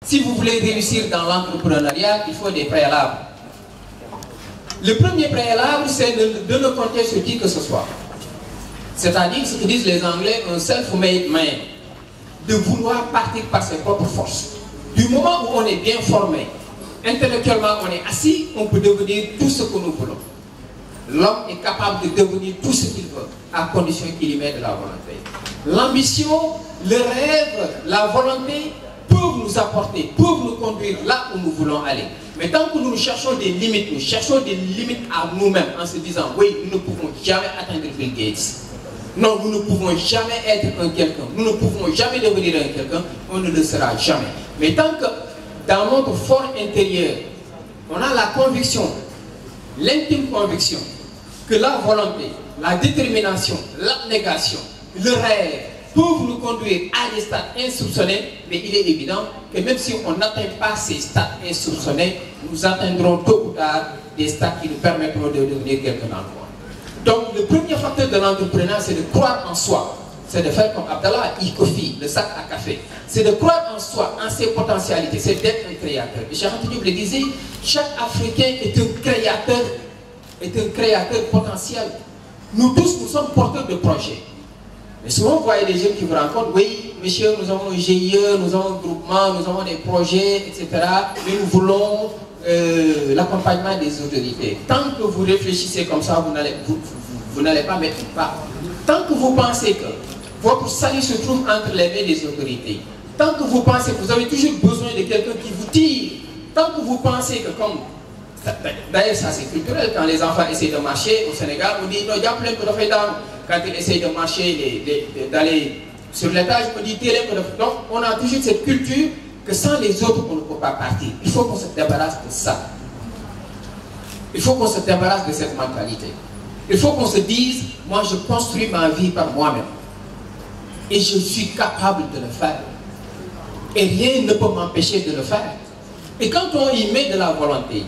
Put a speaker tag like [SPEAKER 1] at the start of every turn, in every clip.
[SPEAKER 1] Si vous voulez réussir dans l'entrepreneuriat, il faut des préalables. Le premier préalable, c'est de ne compter sur qui que ce soit. C'est-à-dire ce que disent les Anglais, un self-made man. De vouloir partir par ses propres forces. Du moment où on est bien formé, intellectuellement on est assis, on peut devenir tout ce que nous voulons. L'homme est capable de devenir tout ce qu'il veut, à condition qu'il y mette de la volonté. L'ambition, le rêve, la volonté peuvent nous apporter, peuvent nous conduire là où nous voulons aller. Mais tant que nous cherchons des limites, nous cherchons des limites à nous-mêmes en se disant, oui, nous ne pouvons jamais atteindre Bill Gates. Non, nous ne pouvons jamais être un quelqu'un. Nous ne pouvons jamais devenir un quelqu'un. On ne le sera jamais. Mais tant que dans notre fort intérieur, on a la conviction, l'intime conviction, que la volonté, la détermination, l'abnégation, le rêve peuvent nous conduire à des stades insoupçonnés, mais il est évident que même si on n'atteint pas ces stades insoupçonnés, nous atteindrons tôt ou tard des stades qui nous permettront de devenir quelqu'un dans le monde. Donc le premier facteur de l'entrepreneur, c'est de croire en soi. C'est de faire comme Abdallah Ikofi, le sac à café. C'est de croire en soi, en ses potentialités. C'est d'être un créateur. Et Cheikh Anta Diop le disait, chaque Africain est un créateur potentiel. Nous tous, nous sommes porteurs de projets. Mais souvent, vous voyez des jeunes qui vous rencontrent, oui, monsieur, nous avons un GIE, nous avons un groupement, nous avons des projets, etc. Mais nous voulons l'accompagnement des autorités. Tant que vous réfléchissez comme ça, vous n'allez pas mettre une part. Tant que vous pensez que votre salut se trouve entre les mains des autorités, tant que vous pensez que vous avez toujours besoin de quelqu'un qui vous tire, tant que vous pensez que comme... D'ailleurs, ça c'est culturel, quand les enfants essaient de marcher au Sénégal, on dit, non, il y a plein de fait quand ils essayent de marcher, d'aller sur l'étage, on dit, donc on a toujours cette culture que sans les autres, on ne peut pas partir. Il faut qu'on se débarrasse de ça. Il faut qu'on se débarrasse de cette mentalité. Il faut qu'on se dise, moi je construis ma vie par moi-même. Et je suis capable de le faire. Et rien ne peut m'empêcher de le faire. Et quand on y met de la volonté,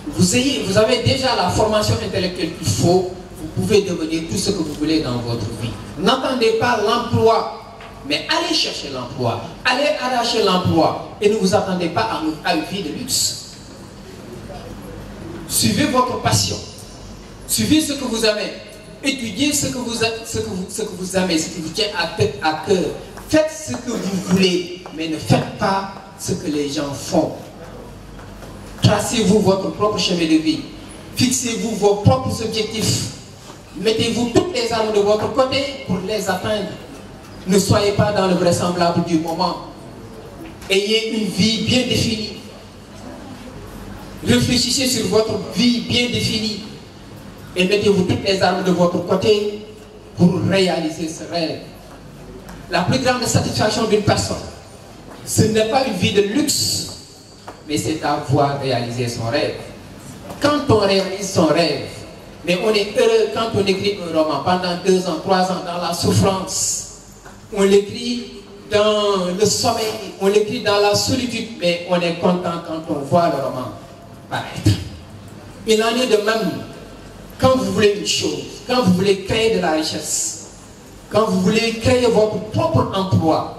[SPEAKER 1] vous avez déjà la formation intellectuelle qu'il faut, vous pouvez devenir tout ce que vous voulez dans votre vie. N'attendez pas l'emploi, mais allez chercher l'emploi, allez arracher l'emploi, et ne vous attendez pas à une vie de luxe. Suivez votre passion, suivez ce que vous aimez, étudiez ce que vous aimez, ce qui vous tient à cœur. Faites ce que vous voulez, mais ne faites pas ce que les gens font. Tracez-vous votre propre chemin de vie. Fixez-vous vos propres objectifs. Mettez-vous toutes les armes de votre côté pour les atteindre. Ne soyez pas dans le vraisemblable du moment. Ayez une vie bien définie. Réfléchissez sur votre vie bien définie. Et mettez-vous toutes les armes de votre côté pour réaliser ce rêve. La plus grande satisfaction d'une personne, ce n'est pas une vie de luxe, mais c'est avoir réalisé son rêve. Quand on réalise son rêve, mais on est heureux quand on écrit un roman pendant 2 ans, 3 ans dans la souffrance. On l'écrit dans le sommeil, on l'écrit dans la solitude, mais on est content quand on voit le roman paraître. Il en est de même quand vous voulez une chose, quand vous voulez créer de la richesse, quand vous voulez créer votre propre emploi.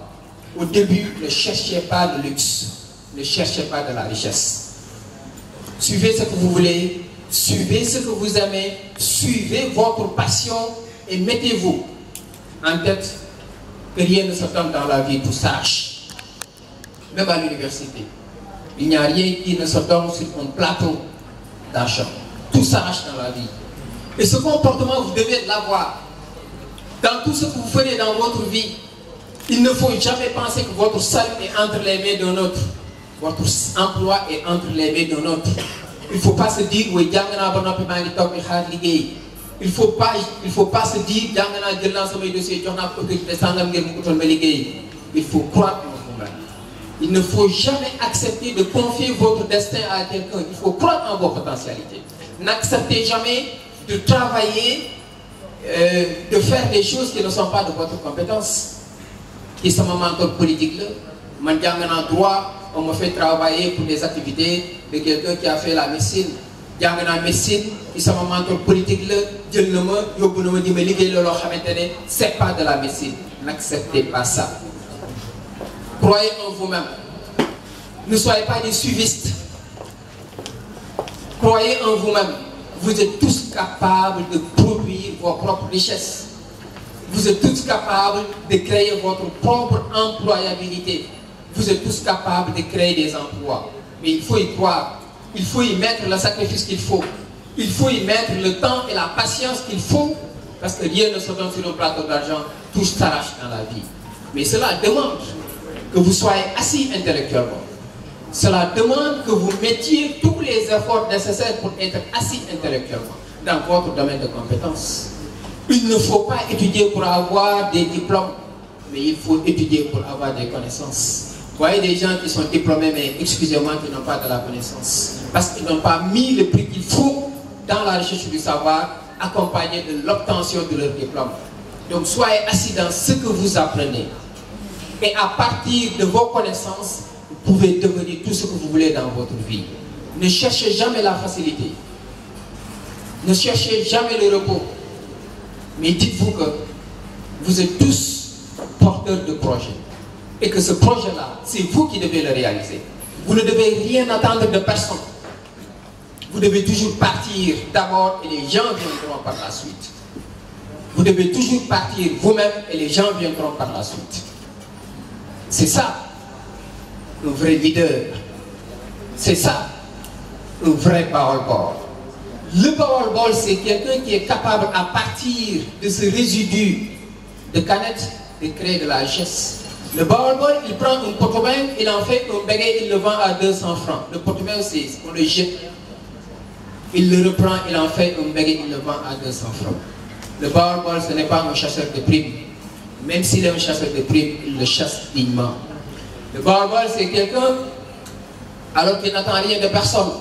[SPEAKER 1] Au début, ne cherchez pas de luxe, ne cherchez pas de la richesse. Suivez ce que vous voulez, suivez ce que vous aimez, suivez votre passion et mettez-vous en tête que rien ne se donne dans la vie pour sage. Même à l'université, il n'y a rien qui ne se donne sur un plateau d'argent. Tout s'arrache dans la vie. Et ce comportement, vous devez l'avoir. Dans tout ce que vous ferez dans votre vie, il ne faut jamais penser que votre salut est entre les mains d'un autre. Votre emploi est entre les mains d'un autre. Il ne faut pas se dire, oui, il ne faut pas se dire, il faut croire en vous-même. Il ne faut jamais accepter de confier votre destin à quelqu'un. Il faut croire en vos potentialités. N'acceptez jamais de travailler, de faire des choses qui ne sont pas de votre compétence. Qui sont mon mentor politique là, en droit, on me fait travailler pour des activités de quelqu'un qui a fait la médecine. En médecine, qui sont mon mentor politique là, c'est pas de la médecine. N'acceptez pas ça. Croyez en vous-même. Ne soyez pas des suivistes. Croyez en vous-même. Vous êtes tous capables de produire vos propres richesses. Vous êtes tous capables de créer votre propre employabilité. Vous êtes tous capables de créer des emplois. Mais il faut y croire. Il faut y mettre le sacrifice qu'il faut. Il faut y mettre le temps et la patience qu'il faut. Parce que rien ne se donne sur un plateau d'argent. Tout s'arrache dans la vie. Mais cela demande que vous soyez assis intellectuellement. Cela demande que vous mettiez tous les efforts nécessaires pour être assis intellectuellement dans votre domaine de compétences. Il ne faut pas étudier pour avoir des diplômes, mais il faut étudier pour avoir des connaissances. Vous voyez des gens qui sont diplômés, mais excusez-moi, qui n'ont pas de la connaissance. Parce qu'ils n'ont pas mis le prix qu'il faut dans la recherche du savoir, accompagné de l'obtention de leur diplôme. Donc soyez assis dans ce que vous apprenez. Et à partir de vos connaissances, vous pouvez devenir tout ce que vous voulez dans votre vie. Ne cherchez jamais la facilité. Ne cherchez jamais le repos. Mais dites-vous que vous êtes tous porteurs de projets. Et que ce projet-là, c'est vous qui devez le réaliser. Vous ne devez rien attendre de personne. Vous devez toujours partir d'abord et les gens viendront par la suite. Vous devez toujours partir vous-même et les gens viendront par la suite. C'est ça, un vrai leader. C'est ça, un vrai powerball. Le powerball, c'est quelqu'un qui est capable, à partir de ce résidu de canettes, de créer de la richesse. Le powerball, il prend un potomène, il en fait un béguet, il le vend à 200 francs. Le potomène, c'est on le jette. Il le reprend, il en fait un béguet, il le vend à 200 francs. Le powerball, ce n'est pas un chasseur de primes. Même s'il est un chasseur de primes, il le chasse dignement. Le powerball, c'est quelqu'un, alors qu'il n'attend rien de personne.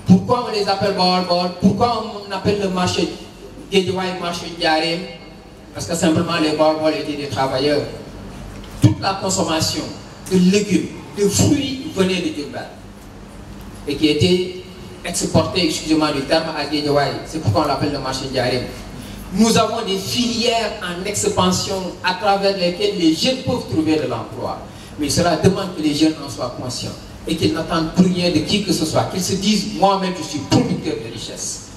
[SPEAKER 1] Pourquoi on les appelle powerball? Pourquoi on appelle le marché Guédiawaye marché Ndiarème? Parce que simplement les powerball étaient des travailleurs. Toute la consommation de légumes, de fruits venait de Diourbel et qui était exportée, excusez-moi du terme, à Guédiawaye. C'est pourquoi on l'appelle le marché Ndiarème. Nous avons des filières en expansion à travers lesquelles les jeunes peuvent trouver de l'emploi. Mais cela demande que les jeunes en soient conscients et qu'ils n'attendent plus rien de qui que ce soit, qu'ils se disent moi-même je suis producteur de richesse.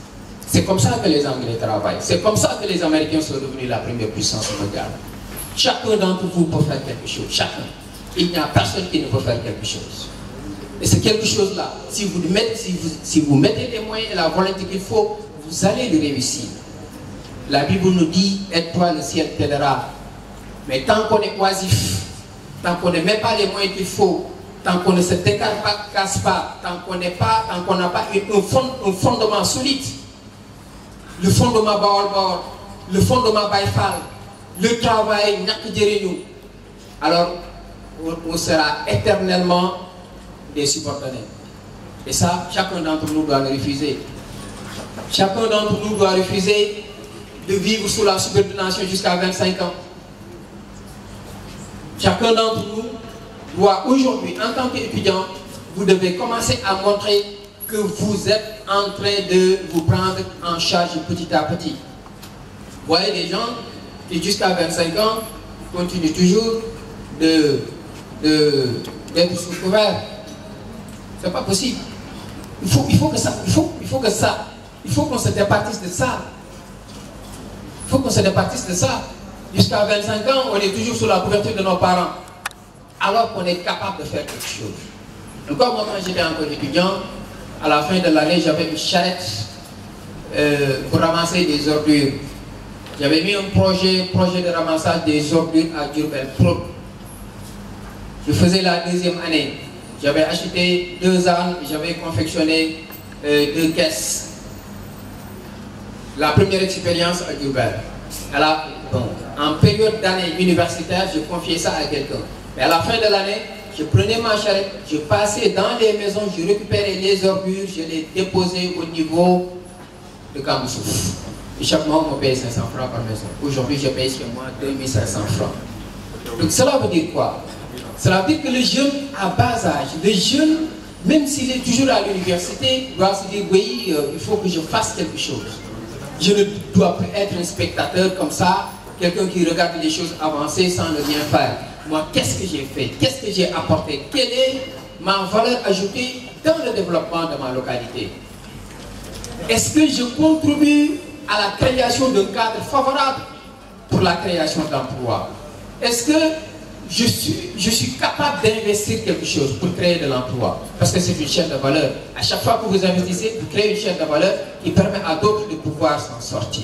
[SPEAKER 1] C'est comme ça que les Anglais travaillent, c'est comme ça que les Américains sont devenus la première puissance mondiale. Chacun d'entre vous peut faire quelque chose, chacun. Il n'y a personne qui ne peut faire quelque chose. Et c'est quelque chose-là, si vous mettez les moyens et la volonté qu'il faut, vous allez le réussir. La Bible nous dit, aide-toi, le ciel t'aidera. Mais tant qu'on est oisif, tant qu'on ne met pas les moyens qu'il faut, tant qu'on ne se casse pas, tant qu'on n'a pas un fondement solide, le fondement Baol, le fondement Baïfal, le travail, alors on sera éternellement des subordonnés. Et ça, chacun d'entre nous doit le refuser. Chacun d'entre nous doit refuser de vivre sous la subordination jusqu'à 25 ans. Chacun d'entre nous doit aujourd'hui, en tant qu'étudiant, vous devez commencer à montrer que vous êtes en train de vous prendre en charge petit à petit. Vous voyez des gens qui jusqu'à 25 ans continuent toujours d'être sous couvert. C'est pas possible. Il faut qu'on se départisse de ça. Il faut qu'on se départisse de ça. Jusqu'à 25 ans, on est toujours sous la couverture de nos parents. Alors qu'on est capable de faire quelque chose. Donc, moi, quand j'étais encore étudiant, à la fin de l'année, j'avais une charrette pour ramasser des ordures. J'avais mis un projet de ramassage des ordures à Diourbel. Je faisais la deuxième année. J'avais acheté 2 ânes, j'avais confectionné 2 caisses. La première expérience à Diourbel. En période d'année universitaire, je confiais ça à quelqu'un. Mais à la fin de l'année, je prenais ma charrette, je passais dans les maisons, je récupérais les ordures, je les déposais au niveau de Kamsouf. Et chaque mois, on me paye 500 francs par maison. Aujourd'hui, je paye chez moi 2500 francs. Donc cela veut dire quoi? Cela veut dire que le jeune à bas âge, le jeune, même s'il est toujours à l'université, doit se dire oui, il faut que je fasse quelque chose. Je ne dois plus être un spectateur comme ça, quelqu'un qui regarde les choses avancer sans ne rien faire. Moi, qu'est-ce que j'ai fait? Qu'est-ce que j'ai apporté? Quelle est ma valeur ajoutée dans le développement de ma localité? Est-ce que je contribue à la création d'un cadre favorable pour la création d'emplois? Est-ce que je suis capable d'investir quelque chose pour créer de l'emploi? Parce que c'est une chaîne de valeur. À chaque fois que vous investissez, vous créez une chaîne de valeur qui permet à d'autres de pouvoir s'en sortir.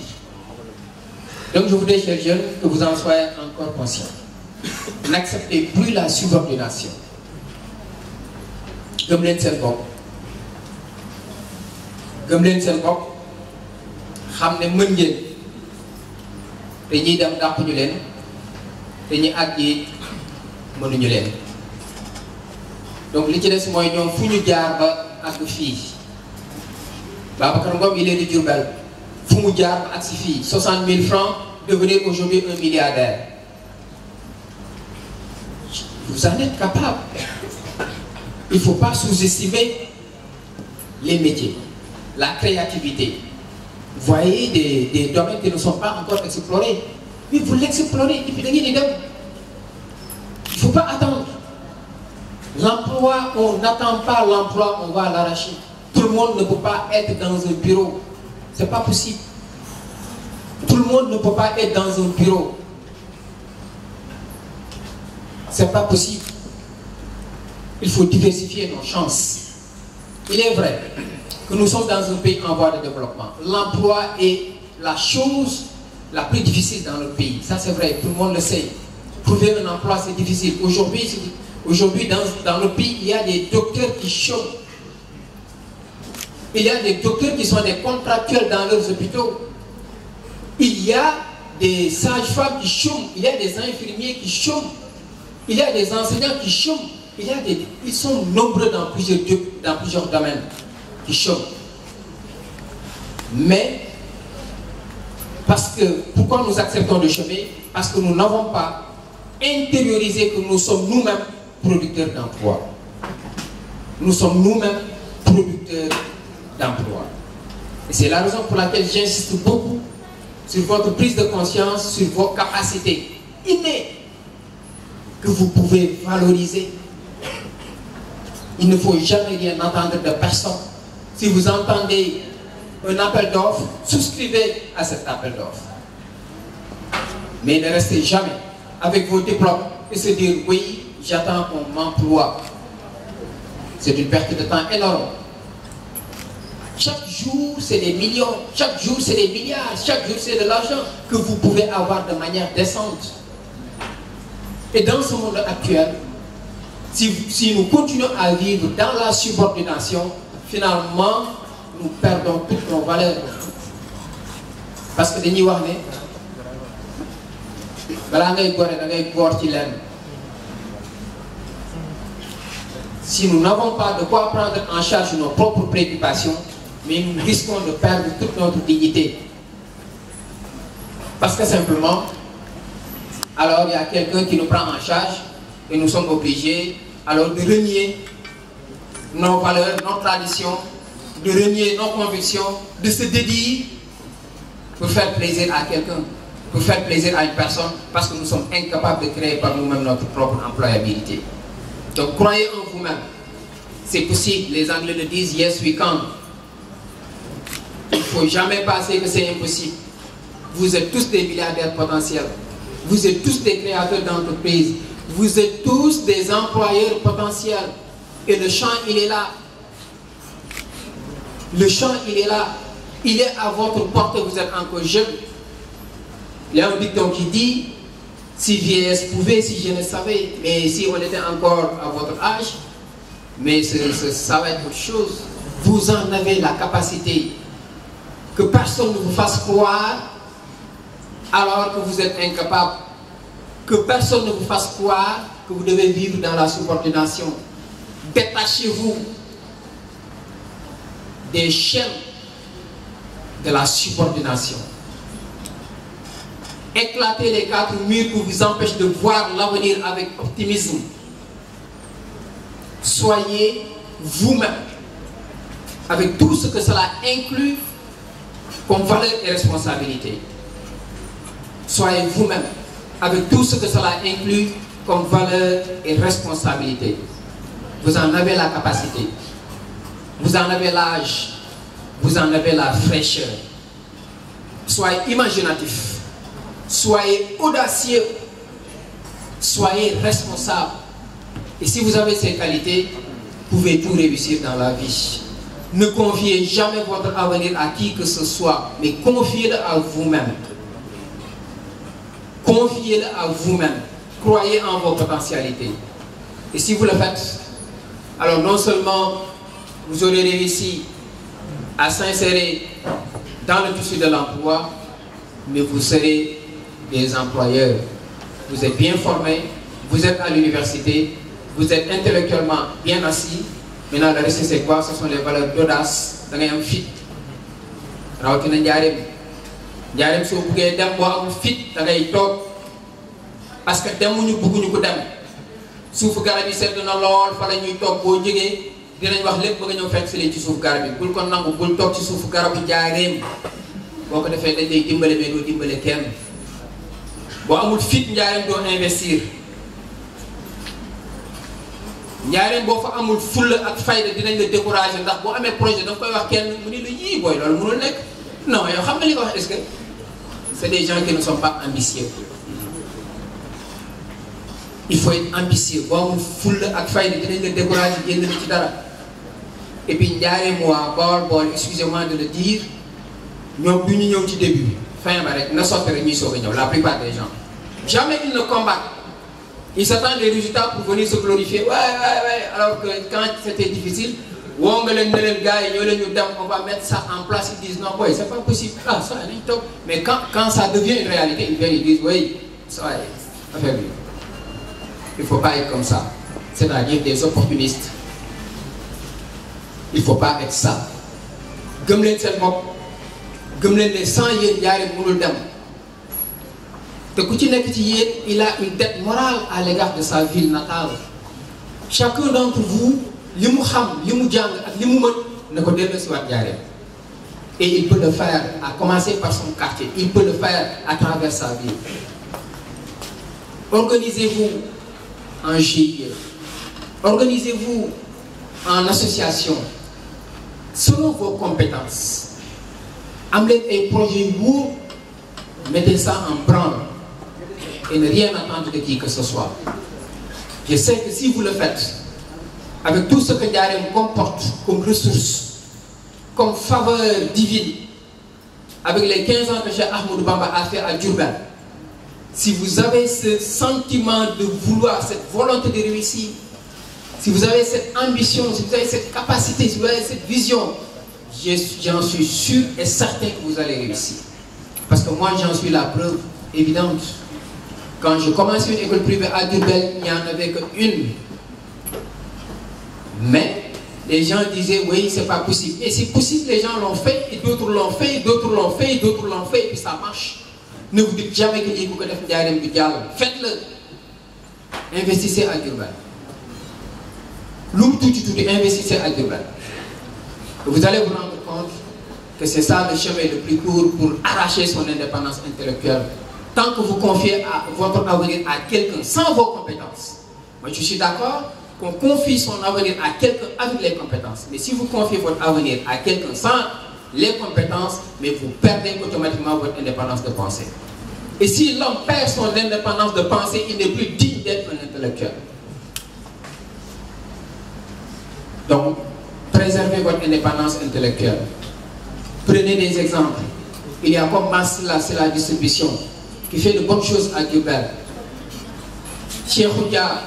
[SPEAKER 1] Donc je voudrais, chers jeunes, que vous en soyez encore conscients. N'acceptez plus la subordination. Gëm leen seen bopp. Gëm leen seen bopp. Xam ne mën ngeen. Te ñiy dem dàquñu leen. Te ñi àgg yi mënuñu leen. Donc li ci des mooy ñoom fu ñu jaar ba àgg fii. Babacar Ngom il est de Diourbel. Fu mu jaar ba àgg si fii. 60 000 francs, devenir aujourd'hui un milliardaire. Vous en êtes capable. Il ne faut pas sous-estimer les métiers, la créativité. Vous voyez des domaines qui ne sont pas encore explorés. Mais vous l'explorez et puis il ne faut pas attendre. L'emploi, on n'attend pas l'emploi, on va l'arracher. Tout le monde ne peut pas être dans un bureau. Ce n'est pas possible. Tout le monde ne peut pas être dans un bureau. Ce n'est pas possible. Il faut diversifier nos chances. Il est vrai que nous sommes dans un pays en voie de développement. L'emploi est la chose la plus difficile dans le pays. Ça c'est vrai, tout le monde le sait. Trouver un emploi c'est difficile. Aujourd'hui dans le pays, il y a des docteurs qui chôment. Il y a des docteurs qui sont des contractuels dans leurs hôpitaux. Il y a des sages-femmes qui chôment. Il y a des infirmiers qui chôment. Il y a des enseignants qui chôment. Ils sont nombreux dans plusieurs domaines qui chôment. Mais, pourquoi nous acceptons de chômer? Parce que nous n'avons pas intériorisé que nous sommes nous-mêmes producteurs d'emploi. Nous sommes nous-mêmes producteurs d'emploi. Et c'est la raison pour laquelle j'insiste beaucoup sur votre prise de conscience, sur vos capacités innées que vous pouvez valoriser. Il ne faut jamais rien entendre de personne. Si vous entendez un appel d'offres, souscrivez à cet appel d'offres. Mais ne restez jamais avec vos diplômes et se dire oui, j'attends qu'on m'emploie. C'est une perte de temps énorme. Chaque jour, c'est des millions, chaque jour, c'est des milliards, chaque jour, c'est de l'argent que vous pouvez avoir de manière décente. Et dans ce monde actuel, si nous continuons à vivre dans la subordination, finalement, nous perdons toutes nos valeurs. Parce que dañuy wax ne balaa ngay gore da ngay góor ci lenn. Si nous n'avons pas de quoi prendre en charge nos propres préoccupations, mais nous risquons de perdre toute notre dignité. Parce que simplement, alors il y a quelqu'un qui nous prend en charge et nous sommes obligés alors de renier nos valeurs, nos traditions, de renier nos convictions, de se dédier pour faire plaisir à quelqu'un, pour faire plaisir à une personne, parce que nous sommes incapables de créer par nous-mêmes notre propre employabilité. Donc croyez en vous-même. C'est possible. Les Anglais le disent, yes we can. Il ne faut jamais penser que c'est impossible. Vous êtes tous des milliardaires potentiels. Vous êtes tous des créateurs d'entreprises. Vous êtes tous des employeurs potentiels. Et le champ, il est là. Le champ, il est là. Il est à votre portée, vous êtes encore jeune. Il y a un dicton qui dit, si vieillesse pouvait, si jeunesse savait. Mais si on était encore à votre âge, mais ça va être autre chose. Vous en avez la capacité. Que personne ne vous fasse croire alors que vous êtes incapable. Que personne ne vous fasse croire que vous devez vivre dans la subordination. Détachez-vous des chaînes de la subordination. Éclatez les quatre murs qui vous empêchent de voir l'avenir avec optimisme. Soyez vous-même, avec tout ce que cela inclut comme valeur et responsabilité. Soyez vous-même, avec tout ce que cela inclut comme valeur et responsabilité. Vous en avez la capacité. Vous en avez l'âge. Vous en avez la fraîcheur. Soyez imaginatif. Soyez audacieux. Soyez responsable. Et si vous avez ces qualités, vous pouvez tout réussir dans la vie. Ne confiez jamais votre avenir à qui que ce soit, mais confiez-le à vous-même. Confiez-le à vous-même. Croyez en vos potentialités. Et si vous le faites, alors non seulement vous aurez réussi à s'insérer dans le tissu de l'emploi, mais vous serez des employeurs. Vous êtes bien formés, vous êtes à l'université, vous êtes intellectuellement bien assis. Maintenant, le reste, c'est quoi? Ce sont les valeurs d'audace. Vous avez un fit. Si vous voulez un fit, vous avez parce que demuñu bëgguñu ko dem suufu garab yi sedd na lool fa la ñuy toog boo jógee dinañ wax lépp ba nga ñëw fekk si leen ci suufu garab yi bul ko nangu bul toog ci suufu garabu njaareem boo ko defee dañ lay dimbale mais doo dimbale kenn boo amul fit njaareem doo investir njaareem boo fa amul fulla ak fayda dinañ la décourager ndax boo amee projet da nga koy wax kenn mu ni la yii booy loolu mënul nekk non yow xam nga li ko wax est-ce que c'est des gens qui ne sont pas ambitieux. Il faut être ambitieux. Bon, full ak fayda dinañ la décourager génn ci dara. Et puis njaareem waa bool excusez-moi de le dire ñoom du ñu ñëw ci début fin ba rek na sotti rek ñuy soog a ñëw la plupart des gens. Jamais ils ne combattent. Ils s'attendent les résultats pour venir se glorifier. Ouais. Alors que quand c'était difficile, woo nga leen ne leen gars yi ñoo leen ñu dem on va mettre ça en place. Ils disent non boy c'est pas possible. Ah ça nañ toog. Mais quand ça devient une réalité, ils viennent ils disent oui ça affaire bi. Il ne faut pas être comme ça. C'est-à-dire des opportunistes. Il ne faut pas être ça. Gëm leen seen bopp gëm leen ne sans yéen njaareem mënul dem te ku ci nekk ci yéen il a une dette morale à l'égard de sa ville natale. Chacun d'entre vous li mu xam li mu jàng ak li mu mën na ko delloosiwaat njaareem. Et il peut le faire à commencer par son quartier. Il peut le faire à travers sa ville. Organisez-vous en GIE, organisez-vous en association selon vos compétences. Amenez un projet lourd, mettez ça en branle et ne rien attendre de qui que ce soit. Je sais que si vous le faites, avec tout ce que Ndiarème comporte comme ressources, comme faveur divine, avec les 15 ans que Cheikh Ahmadou Bamba a fait à Diourbel, si vous avez ce sentiment de vouloir, cette volonté de réussir, si vous avez cette ambition, si vous avez cette capacité, si vous avez cette vision, j'en suis sûr et certain que vous allez réussir. Parce que moi, j'en suis la preuve évidente. Quand je commençais une école privée à Diourbel, il n'y en avait qu'une. Mais les gens disaient, oui, c'est pas possible. Et c'est possible, les gens l'ont fait, et d'autres l'ont fait, et d'autres l'ont fait, et d'autres l'ont fait, et puis ça marche. Ne vous dites jamais que vous connaissez Ndiarème du Diallo. Faites-le. Investissez à Diourbel. Investissez à Diourbel. Vous allez vous rendre compte que c'est ça le chemin le plus court pour arracher son indépendance intellectuelle. Tant que vous confiez votre avenir à quelqu'un sans vos compétences. Moi je suis d'accord qu'on confie son avenir à quelqu'un avec les compétences. Mais si vous confiez votre avenir à quelqu'un sans les compétences, mais vous perdez automatiquement votre indépendance de pensée. Et si l'homme perd son indépendance de pensée, il n'est plus digne d'être un intellectuel. Donc, préservez votre indépendance intellectuelle. Prenez des exemples. Il y a comme Masla, c'est la distribution, qui fait de bonnes choses à Diourbel. Cheikh Oudia,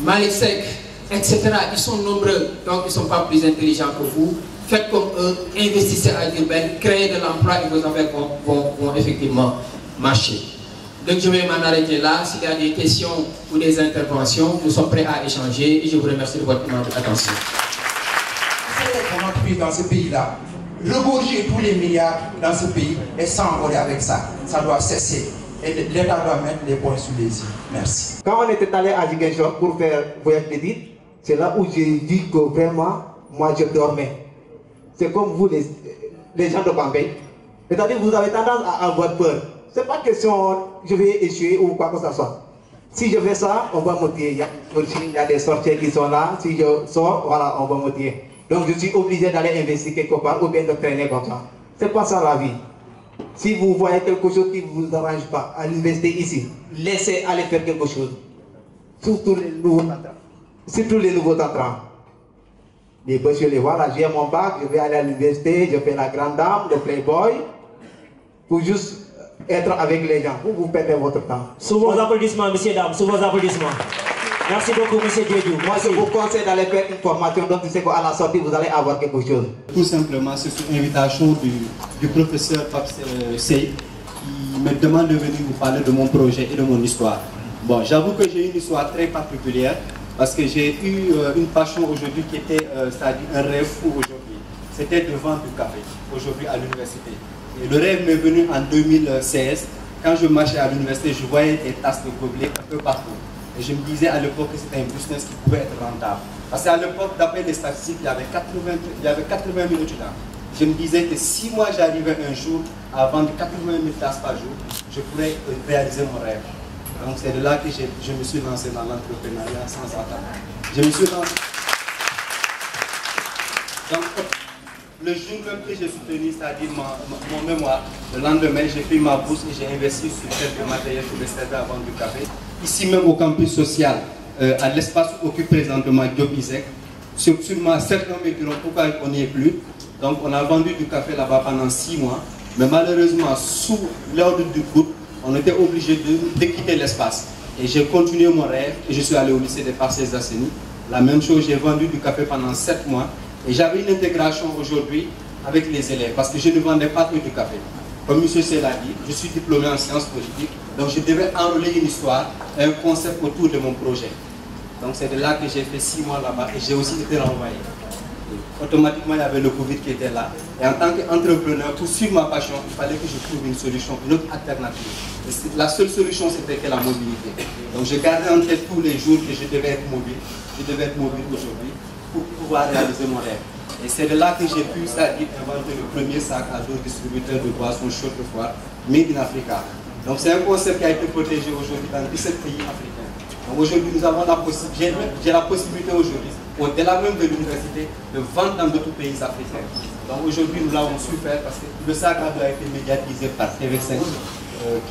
[SPEAKER 1] Malick Seck, etc. Ils sont nombreux, donc ils ne sont pas plus intelligents que vous. Faites comme eux, investissez à Diourbel, créez de l'emploi et vos affaires vont effectivement marcher. Donc je vais m'en arrêter là. S'il y a des questions ou des interventions, nous sommes prêts à échanger et je vous remercie de votre attention.
[SPEAKER 2] Comment puis dans ce pays-là, regorger tous les milliards dans ce pays et s'envoler avec ça. Ça doit cesser. Et l'État doit mettre les points sous les yeux. Merci.
[SPEAKER 3] Quand on était allé à Ziguinchor pour faire voyage d'édite, c'est là où j'ai dit que vraiment, moi je dormais. C'est comme vous les gens de Bambey. C'est-à-dire que vous avez tendance à avoir peur. C'est pas question je vais échouer ou quoi que ce soit. Si je fais ça, on va me tuer. Il y a des sorciers qui sont là. Si je sors, voilà, on va me tuer. Donc je suis obligé d'aller investir quelque part ou bien de traîner comme ça. C'est pas ça la vie. Si vous voyez quelque chose qui ne vous arrange pas à investir ici, laissez aller faire quelque chose. Surtout les nouveaux entrants. Surtout les nouveaux entrants. Les messieurs, les voilà, j'ai mon bac, je vais aller à l'université, je fais la grande dame, le playboy, pour juste être avec les gens. Vous perdez votre temps.
[SPEAKER 4] Sous vos applaudissements, messieurs, dames, sous vos applaudissements. Merci beaucoup, monsieur Diédiou.
[SPEAKER 3] Moi, je vous conseille d'aller faire une formation, donc tu sais qu'à la sortie, vous allez avoir quelque chose.
[SPEAKER 5] Tout simplement, c'est sur invitation du professeur Pape Sey qui me demande de venir vous parler de mon projet et de mon histoire. Bon, j'avoue que j'ai une histoire très particulière parce que j'ai eu une passion aujourd'hui qui était, c'est-à-dire un rêve fou aujourd'hui. C'était de vendre du café aujourd'hui à l'université. Et le rêve m'est venu en 2016. Quand je marchais à l'université, je voyais des tasses de gobelets un peu partout. Et je me disais à l'époque que c'était un business qui pouvait être rentable. Parce qu'à l'époque, d'après les statistiques, il y avait 80 000 étudiants. Je me disais que si moi j'arrivais un jour à vendre 80 000 tasses par jour, je pourrais réaliser mon rêve. Donc c'est de là que je me suis lancé dans l'entrepreneuriat sans attendre. Je me suis lancé. Donc, le jour même que j'ai soutenu, c'est-à-dire mon mémoire, le lendemain, j'ai pris ma bourse et j'ai investi sur quelques matériels pour me servir à vendre du café. Ici même au campus social, à l'espace où occupe présentement Diop Isaac, sûrement certains me diront pourquoi on n'y est plus. Donc on a vendu du café là-bas pendant 6 mois, mais malheureusement, sous l'ordre du groupe, on était obligé de quitter l'espace. Et j'ai continué mon rêve et je suis allé au lycée des Parcelles Assainies. La même chose, j'ai vendu du café pendant 7 mois. Et j'avais une intégration aujourd'hui avec les élèves parce que je ne vendais pas que du café. Comme M. Sey l'a dit, je suis diplômé en sciences politiques, donc je devais enrôler une histoire et un concept autour de mon projet. Donc c'est de là que j'ai fait 6 mois là-bas et j'ai aussi été renvoyé. Et automatiquement, il y avait le Covid qui était là. Et en tant qu'entrepreneur, pour suivre ma passion, il fallait que je trouve une solution, une autre alternative. Et la seule solution, c'était que la mobilité. Donc je gardais en tête tous les jours que je devais être mobile. Je devais être mobile aujourd'hui pour pouvoir réaliser mon rêve. Et c'est de là que j'ai pu inventer le premier sac à dos distributeur de boissons chaudes de froid, Made in Africa. Donc c'est un concept qui a été protégé aujourd'hui dans 17 pays africains. Donc aujourd'hui nous avons la possibilité, j'ai la possibilité aujourd'hui, au-delà même de l'université, de vendre dans d'autres pays africains. Donc aujourd'hui nous l'avons su faire parce que le sac à dos a été médiatisé par TV5,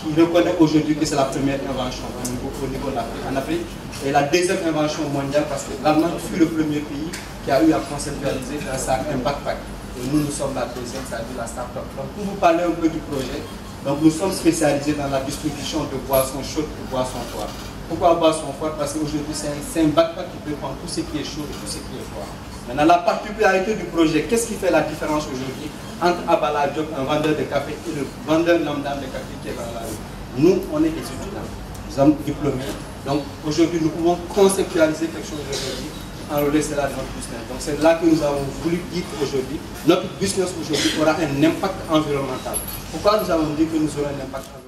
[SPEAKER 5] qui reconnaît aujourd'hui que c'est la première invention au niveau de l'Afrique, en Afrique, et la deuxième invention mondiale parce que l'Allemagne fut le premier pays qui a eu à conceptualiser un backpack. Et nous sommes la deuxième, c'est-à-dire la start-up. Donc pour vous parler un peu du projet, donc nous sommes spécialisés dans la distribution de boissons chaudes et boissons froides. Pourquoi boissons froides? Parce qu'aujourd'hui c'est un backpack qui peut prendre tout ce qui est chaud et tout ce qui est froid. Maintenant la particularité du projet, qu'est-ce qui fait la différence aujourd'hui entre Abala Diop, un vendeur de café, et le vendeur lambda de café qui est dans la rue? Nous, on est des étudiants, nous sommes diplômés. Donc aujourd'hui, nous pouvons conceptualiser quelque chose aujourd'hui, enrôler cela dans notre business. Donc c'est là que nous avons voulu dire qu'aujourd'hui, notre business aujourd'hui aura un impact environnemental. Pourquoi nous avons dit que nous aurons un impact environnemental?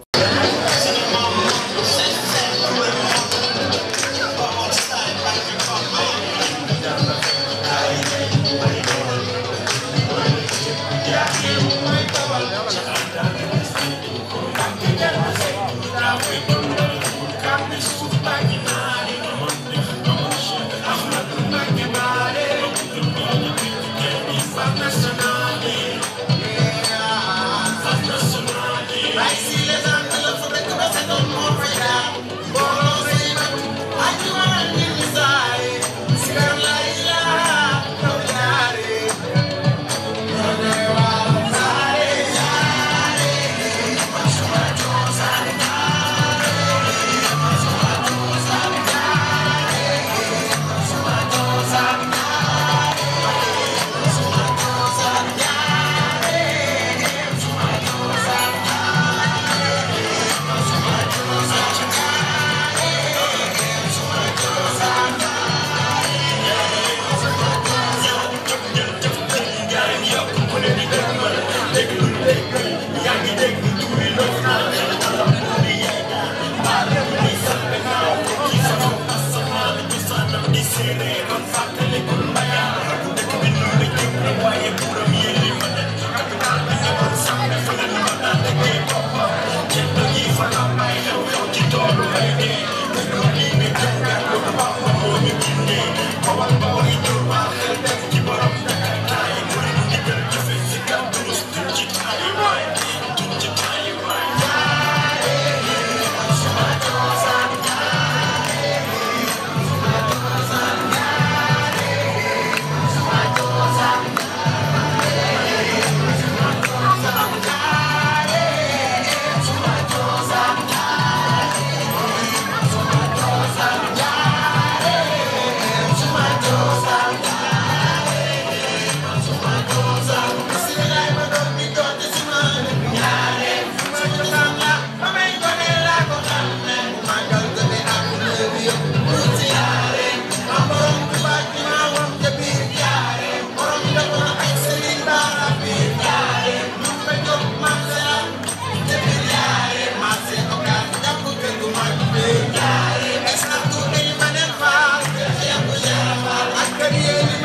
[SPEAKER 6] yeah.